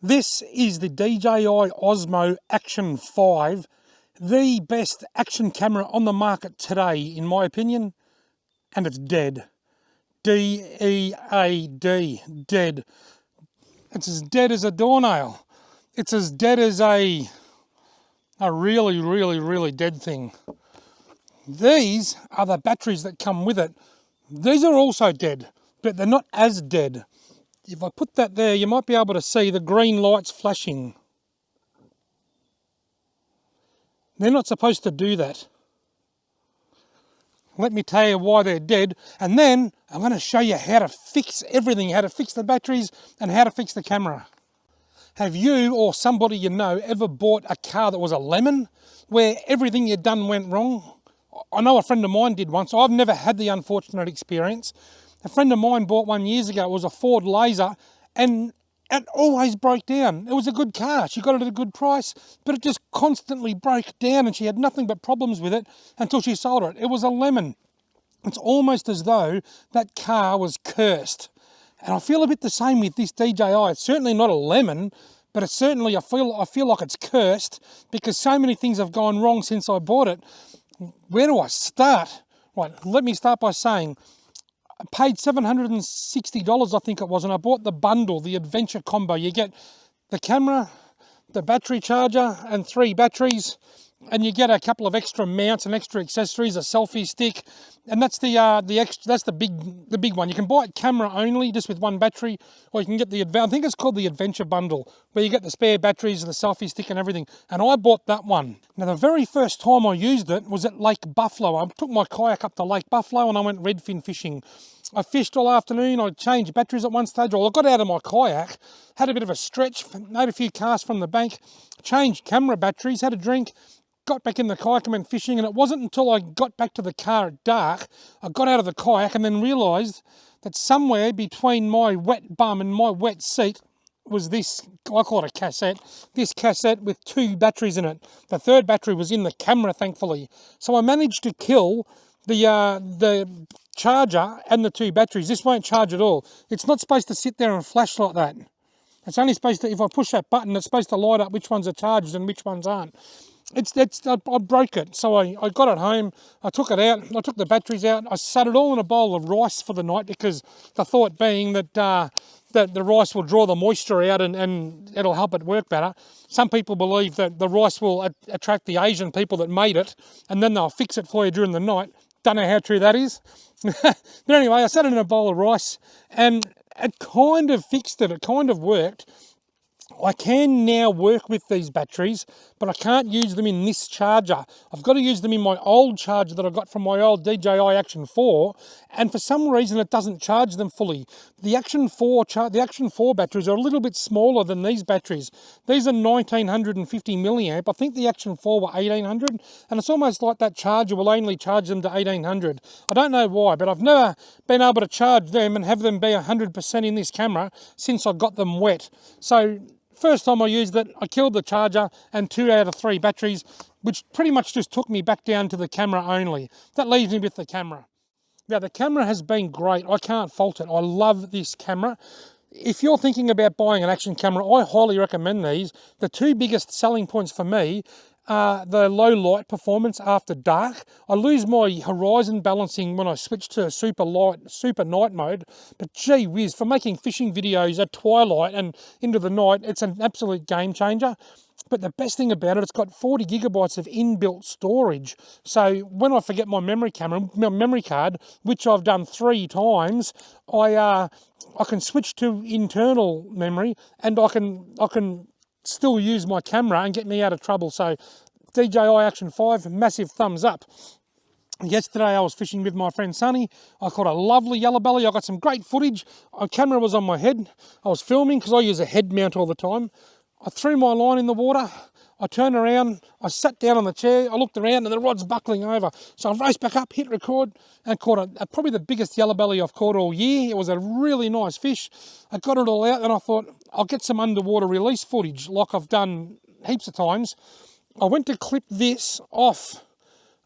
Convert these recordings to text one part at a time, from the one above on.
This is the DJI Osmo Action 5, the best action camera on the market today, in my opinion, and it's dead. D-E-A-D, dead. It's as dead as a doornail. It's as dead as a really dead thing. These are the batteries that come with it. These are also dead, but they're not as dead. If I put that there, you might be able to see the green lights flashing. They're not supposed to do that. Let me tell you why they're dead, and then I'm going to show you how to fix everything, how to fix the batteries and how to fix the camera. Have you or somebody you know ever bought a car that was a lemon, where everything you'd done went wrong? I know a friend of mine did once. I've never had the unfortunate experience. A friend of mine bought one years ago. It was a Ford Laser, and it always broke down. It was a good car. She got it at a good price, but it just constantly broke down, and she had nothing but problems with it until she sold it. It was a lemon. It's almost as though that car was cursed. And I feel a bit the same with this DJI. It's certainly not a lemon, but it's certainly, I feel like it's cursed, because so many things have gone wrong since I bought it. Where do I start? Right, let me start by saying, I paid $760, I think it was, and I bought the bundle, the adventure combo. You get the camera, the battery charger, and 3 batteries, and you get a couple of extra mounts and extra accessories, a selfie stick, and that's the big one. You can buy it camera only, just with 1 battery, or you can get I think it's called the adventure bundle, where you get the spare batteries, the selfie stick, and everything. And I bought that one. Now, the very first time I used it was at Lake Buffalo. I took my kayak up to Lake Buffalo and I went redfin fishing. I fished all afternoon. I changed batteries at one stage. Well, I got out of my kayak, had a bit of a stretch, made a few casts from the bank, changed camera batteries, had a drink, got back in the kayak and went fishing. And it wasn't until I got back to the car at dark, I got out of the kayak and then realised that somewhere between my wet bum and my wet seat was this, I call it a cassette, this cassette with 2 batteries in it. The 3rd battery was in the camera, thankfully. So I managed to kill the charger and the 2 batteries. This won't charge at all. It's not supposed to sit there and flash like that. It's only supposed to, if I push that button, it's supposed to light up which ones are charged and which ones aren't. I broke it, so I got it home, I took it out, I took the batteries out, I sat it all in a bowl of rice for the night, because the thought being that the rice will draw the moisture out and it'll help it work better. Some people believe that the rice will attract the Asian people that made it, and then they'll fix it for you during the night. Don't know how true that is. But anyway, I sat it in a bowl of rice, and it kind of fixed it, it kind of worked. I can now work with these batteries, but I can't use them in this charger. I've got to use them in my old charger that I got from my old DJI Action 4, and for some reason it doesn't charge them fully. The Action 4 batteries are a little bit smaller than these batteries. These are 1950 milliamp. I think the Action 4 were 1800, and it's almost like that charger will only charge them to 1800. I don't know why, but I've never been able to charge them and have them be 100% in this camera since I got them wet. So first time I used it, I killed the charger and 2 out of 3 batteries, which pretty much just took me back down to the camera only. That leaves me with the camera. Now, the camera has been great. I can't fault it. I love this camera. If you're thinking about buying an action camera, I highly recommend these. The 2 biggest selling points for me are the low light performance after dark. I lose my horizon balancing when I switch to super night mode, but gee whiz, for making fishing videos at twilight and into the night, it's an absolute game changer. But the best thing about it, it's got 40 gigabytes of inbuilt storage. So when I forget my memory card, which I've done 3 times, I can switch to internal memory, and I can still use my camera and get me out of trouble. So DJI Action 5, massive thumbs up. Yesterday I was fishing with my friend Sonny. I caught a lovely yellow belly. I got some great footage. My camera was on my head. I was filming because I use a head mount all the time. I threw my line in the water. I turned around, I sat down on the chair, I looked around and the rod's buckling over. So I raced back up, hit record, and caught probably the biggest yellow belly I've caught all year. It was a really nice fish. I got it all out and I thought, I'll get some underwater release footage like I've done heaps of times. I went to clip this off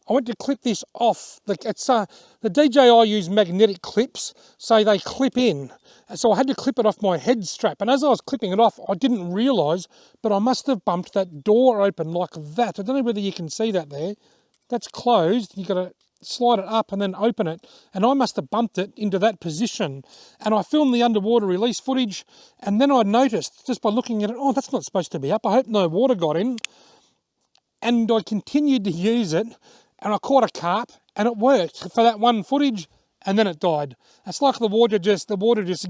I went to clip this off. The DJI use magnetic clips, so they clip in. So I had to clip it off my head strap. And as I was clipping it off, I didn't realise, but I must have bumped that door open like that. I don't know whether you can see that there. That's closed. You've got to slide it up and then open it. And I must have bumped it into that position. And I filmed the underwater release footage. And then I noticed, just by looking at it, oh, that's not supposed to be up. I hope no water got in. And I continued to use it. And I caught a carp, and it worked for that one footage, and then it died. It's like the water just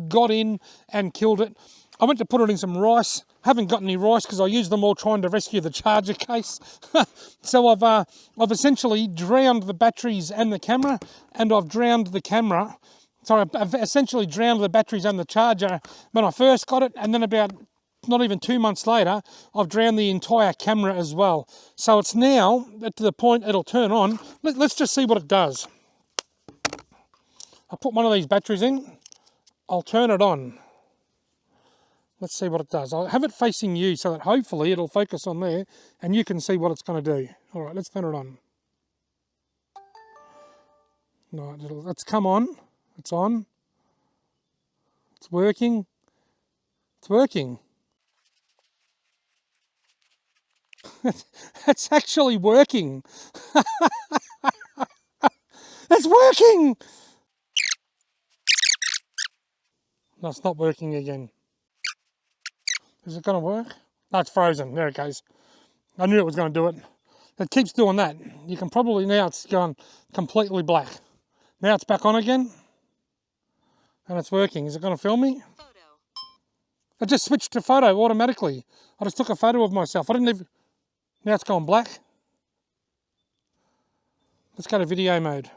got in and killed it. I went to put it in some rice. Haven't got any rice because I used them all trying to rescue the charger case. So I've essentially drowned the batteries and the camera, and I've drowned the camera. Sorry, I've essentially drowned the batteries and the charger when I first got it, and then about not even 2 months later, I've drowned the entire camera as well. So it's now to the point it'll turn on. Let's just see what it does. I'll put one of these batteries in. I'll turn it on. Let's see what it does. I'll have it facing you so that hopefully it'll focus on there and you can see what it's going to do. All right, let's turn it on. Right, let's come on. It's on. It's working. It's working. It's actually working. It's working! No, it's not working again. Is it going to work? No, it's frozen. There it goes. I knew it was going to do it. It keeps doing that. You can probably, now it's gone completely black. Now it's back on again. And it's working. Is it going to film me? Photo. It just switched to photo automatically. I just took a photo of myself. I didn't even... Now it's gone black. Let's go to video mode.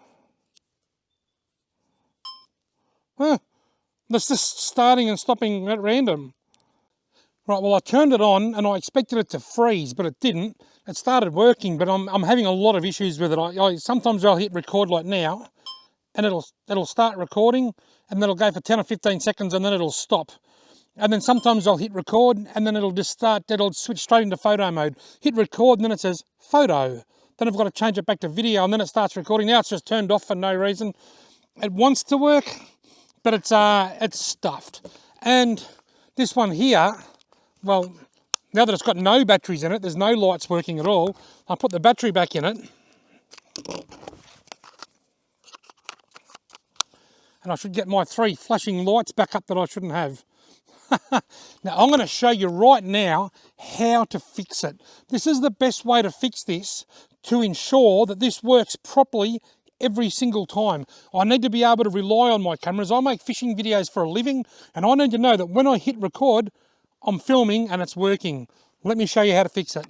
Huh. It's just starting and stopping at random. Right, well I turned it on and I expected it to freeze, but it didn't. It started working, but I'm having a lot of issues with it. Sometimes I'll hit record like now, and it'll start recording, and then it'll go for 10 or 15 seconds, and then it'll stop. And then sometimes I'll hit record and then it'll switch straight into photo mode. Hit record and then it says photo. Then I've got to change it back to video and then it starts recording. Now it's just turned off for no reason. It wants to work, but it's stuffed. And this one here, well, now that it's got no batteries in it, there's no lights working at all. I put the battery back in it. And I should get my 3 flashing lights back up that I shouldn't have. Now I'm going to show you right now how to fix it. This is the best way to fix this to ensure that this works properly every single time. I need to be able to rely on my cameras. I make fishing videos for a living and I need to know that when I hit record, I'm filming and it's working. Let me show you how to fix it.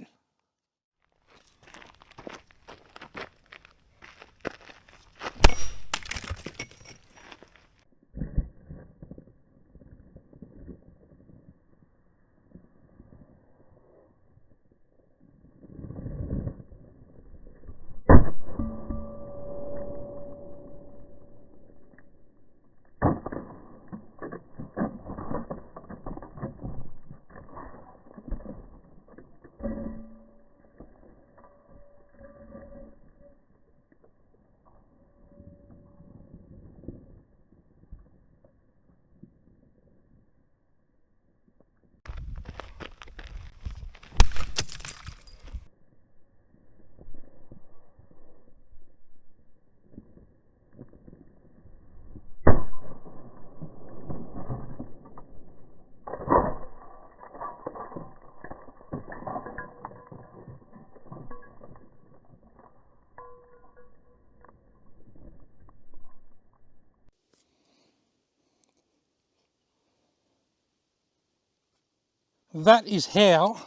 That is how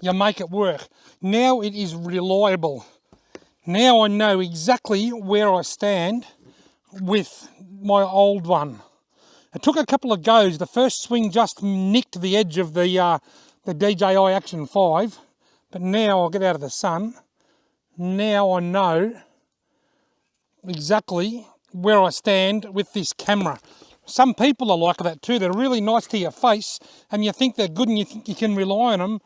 you make it work. Now it is reliable. Now I know exactly where I stand with my old one. It took a couple of goes. The first swing just nicked the edge of the DJI Action 5, but now I'll get out of the sun. Now I know exactly where I stand with this camera. Some people are like that too. They're really nice to your face and you think they're good and you think you can rely on them,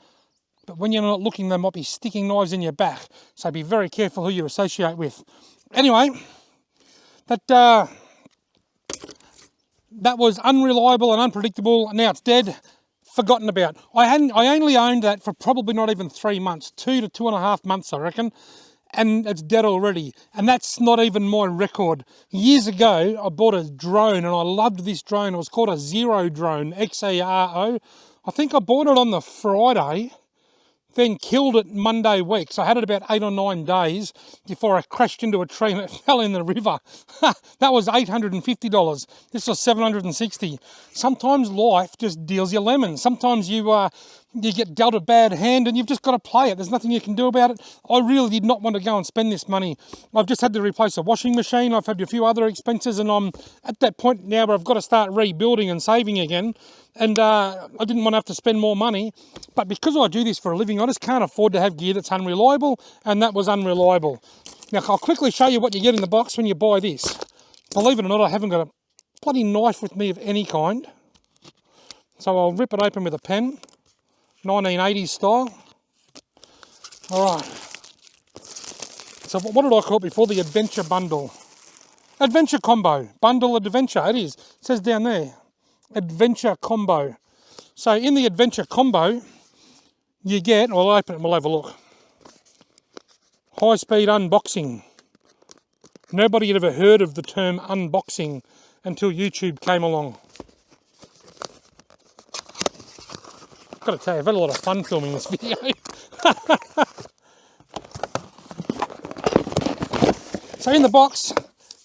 but when you're not looking, they might be sticking knives in your back. So be very careful who you associate with. Anyway, that was unreliable and unpredictable. Now it's dead, forgotten about. I only owned that for probably not even 3 months, 2 to 2.5 months, I reckon. And it's dead already. And that's not even my record. Years ago, I bought a drone and I loved this drone. It was called a Zero drone, Xero. I think I bought it on the Friday, then killed it Monday week. So I had it about 8 or 9 days before I crashed into a tree and it fell in the river. That was $850. This was $760. Sometimes life just deals you lemons. Sometimes you get dealt a bad hand and you've just got to play it. There's nothing you can do about it. I really did not want to go and spend this money. I've just had to replace a washing machine. I've had a few other expenses and I'm at that point now where I've got to start rebuilding and saving again. And I didn't want to have to spend more money. But because I do this for a living, I just can't afford to have gear that's unreliable, and that was unreliable. Now, I'll quickly show you what you get in the box when you buy this. Believe it or not, I haven't got a bloody knife with me of any kind. So I'll rip it open with a pen, 1980s style. All right. So what did I call it before? The Adventure Bundle. Adventure Combo. Bundle Adventure, it is. It says down there. Adventure Combo. So in the Adventure Combo, you get, I'll open it and we'll have a look. High speed unboxing. Nobody had ever heard of the term unboxing until YouTube came along. I've got to tell you, I've had a lot of fun filming this video. So in the box,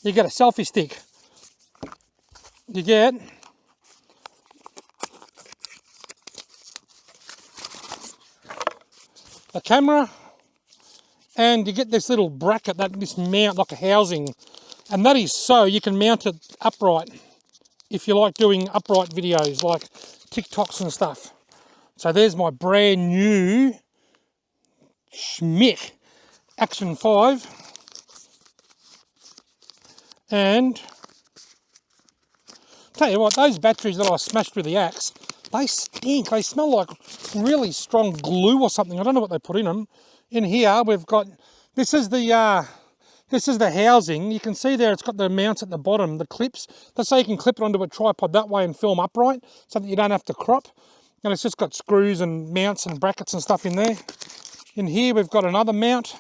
you get a selfie stick. You get a camera, and you get this little bracket, this mount like a housing, and that is so you can mount it upright if you like doing upright videos like TikToks and stuff. So there's my brand new Schmick Action 5, and tell you what, those batteries that I smashed with the axe, they stink. They smell like really strong glue or something. I don't know what they put in them. In here we've got, this is the housing. You can see there it's got the mounts at the bottom, the clips. That's so you can clip it onto a tripod that way and film upright, so that you don't have to crop. And it's just got screws and mounts and brackets and stuff in there. In here we've got another mount,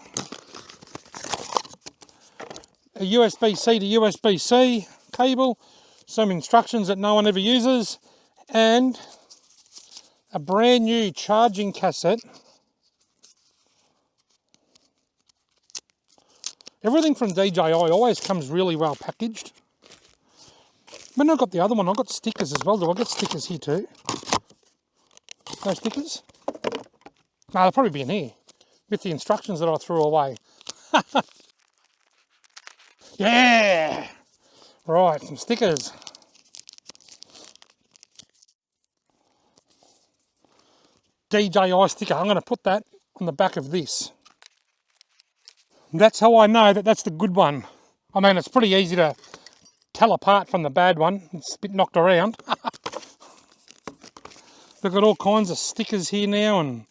a USB-C to USB-C cable, some instructions that no one ever uses, and a brand new charging cassette. Everything from DJI always comes really well packaged. When I got the other one, I got stickers as well. Do I get stickers here too? No stickers? No, they'll probably be in here with the instructions that I threw away. Yeah! Right, some stickers. DJI sticker. I'm going to put that on the back of this. That's how I know that that's the good one. I mean, it's pretty easy to tell apart from the bad one. It's a bit knocked around. They've got all kinds of stickers here now and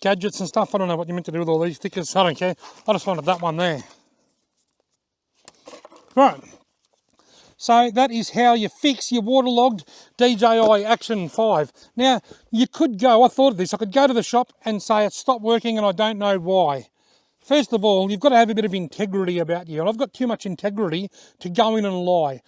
gadgets and stuff. I don't know what you're meant to do with all these stickers. I don't care. I just wanted that one there. Right. So that is how you fix your waterlogged DJI Action 5. Now, you could go, I thought of this, I could go to the shop and say it stopped working and I don't know why. First of all, you've got to have a bit of integrity about you, and I've got too much integrity to go in and lie.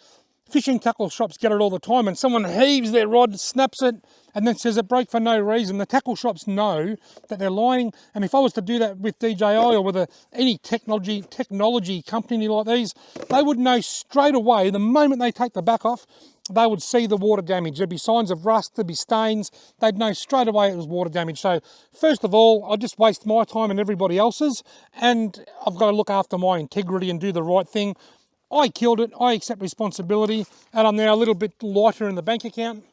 Fishing tackle shops get it all the time, and someone heaves their rod, snaps it, and then says it broke for no reason. The tackle shops know that they're lying, and if I was to do that with DJI or with any technology company like these, they would know straight away, the moment they take the back off, they would see the water damage. There'd be signs of rust, there'd be stains. They'd know straight away it was water damage. So first of all, I just waste my time and everybody else's, and I've got to look after my integrity and do the right thing. I killed it, I accept responsibility, and I'm now a little bit lighter in the bank account.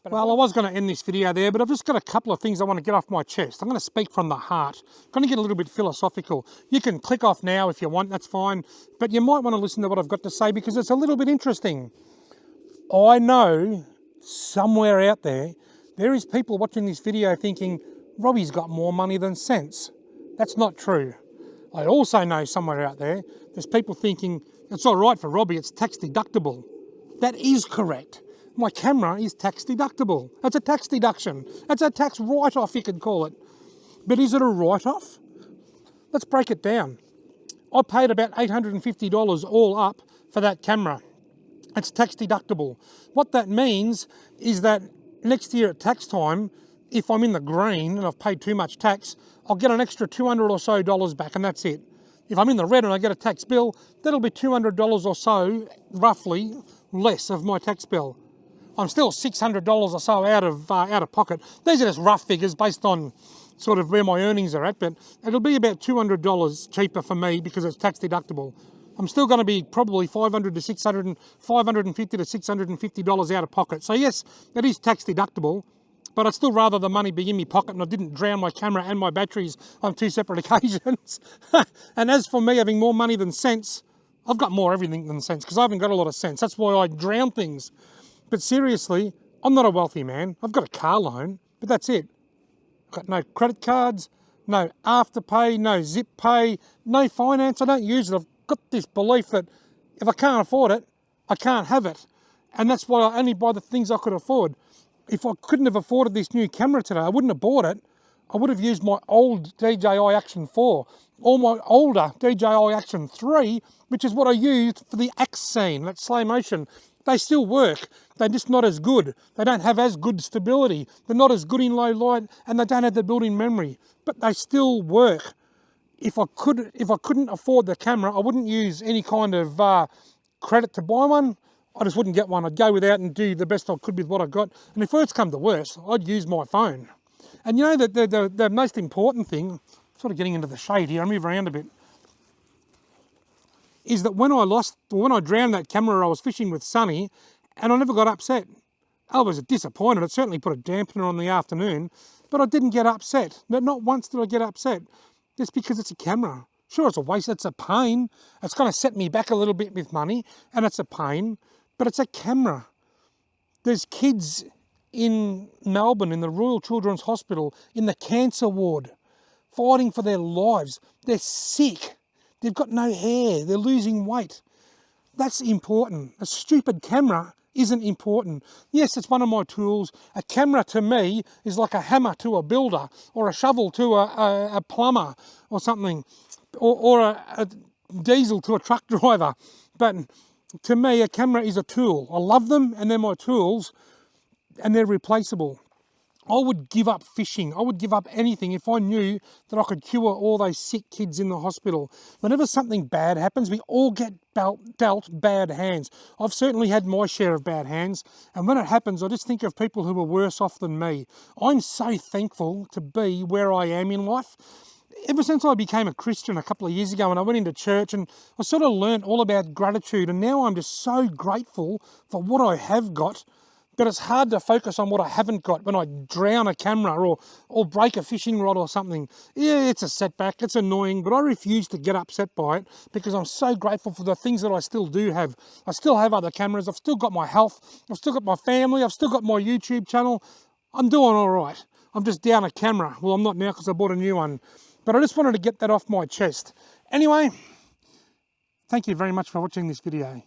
Well, I was going to end this video there, but I've just got a couple of things I want to get off my chest. I'm going to speak from the heart. I'm going to get a little bit philosophical. You can click off now if you want, that's fine, but you might want to listen to what I've got to say because it's a little bit interesting. I know somewhere out there's There is people watching this video thinking, Robbie's got more money than sense. That's not true. I also know somewhere out there, there's people thinking, it's all right for Robbie, it's tax deductible. That is correct. My camera is tax deductible. That's a tax deduction. That's a tax write-off, you could call it. But is it a write-off? Let's break it down. I paid about $850 all up for that camera. It's tax deductible. What that means is that next year at tax time, if I'm in the green and I've paid too much tax, I'll get an extra $200 or so back, and that's it. If I'm in the red and I get a tax bill, that'll be $200 or so, roughly, less of my tax bill. I'm still $600 or so out of pocket. These are just rough figures based on sort of where my earnings are at, but it'll be about $200 cheaper for me because it's tax deductible. I'm still going to be probably $550 to $650 out of pocket. So yes, it is tax deductible, but I'd still rather the money be in my pocket and I didn't drown my camera and my batteries on 2 separate occasions. And as for me having more money than sense, I've got more everything than sense because I haven't got a lot of sense. That's why I drown things. But seriously, I'm not a wealthy man. I've got a car loan, but that's it. I've got no credit cards, no Afterpay, no Zip Pay, no finance. I don't use it. I've got this belief that if I can't afford it, I can't have it. And that's why I only buy the things I could afford. If I couldn't have afforded this new camera today, I wouldn't have bought it. I would have used my old DJI Action 4 or my older DJI Action 3, which is what I used for the X scene, that slow motion. They still work. They're just not as good. They don't have as good stability. They're not as good in low light, and they don't have the built-in memory. But they still work. If I couldn't afford the camera, I wouldn't use any kind of credit to buy one. I just wouldn't get one. I'd go without and do the best I could with what I got. And if worst come to worst, I'd use my phone. And you know that the most important thing, sort of getting into the shade here, I'll move around a bit, is that when I drowned that camera, I was fishing with Sonny, and I never got upset. I was disappointed. It certainly put a dampener on the afternoon, but I didn't get upset. Not once did I get upset. Just because it's a camera. Sure, it's a waste. It's a pain. It's going to set me back a little bit with money, and it's a pain, but it's a camera. There's kids in Melbourne, in the Royal Children's Hospital, in the cancer ward, fighting for their lives. They're sick. They've got no hair. They're losing weight. That's important. A stupid camera isn't important. Yes, it's one of my tools. A camera to me is like a hammer to a builder, or a shovel to a plumber or something, or a diesel to a truck driver. But to me, a camera is a tool. I love them, and they're my tools, and they're replaceable. I would give up fishing. I would give up anything if I knew that I could cure all those sick kids in the hospital. Whenever something bad happens, we all get dealt bad hands. I've certainly had my share of bad hands, and when it happens, I just think of people who are worse off than me. I'm so thankful to be where I am in life. Ever since I became a Christian a couple of years ago, and I went into church, and I sort of learned all about gratitude, and now I'm just so grateful for what I have got. But it's hard to focus on what I haven't got when I drown a camera or break a fishing rod or something. Yeah, it's a setback, it's annoying, but I refuse to get upset by it because I'm so grateful for the things that I still do have. I still have other cameras, I've still got my health, I've still got my family, I've still got my YouTube channel. I'm doing all right. I'm just down a camera. Well, I'm not now because I bought a new one. But I just wanted to get that off my chest. Anyway, thank you very much for watching this video.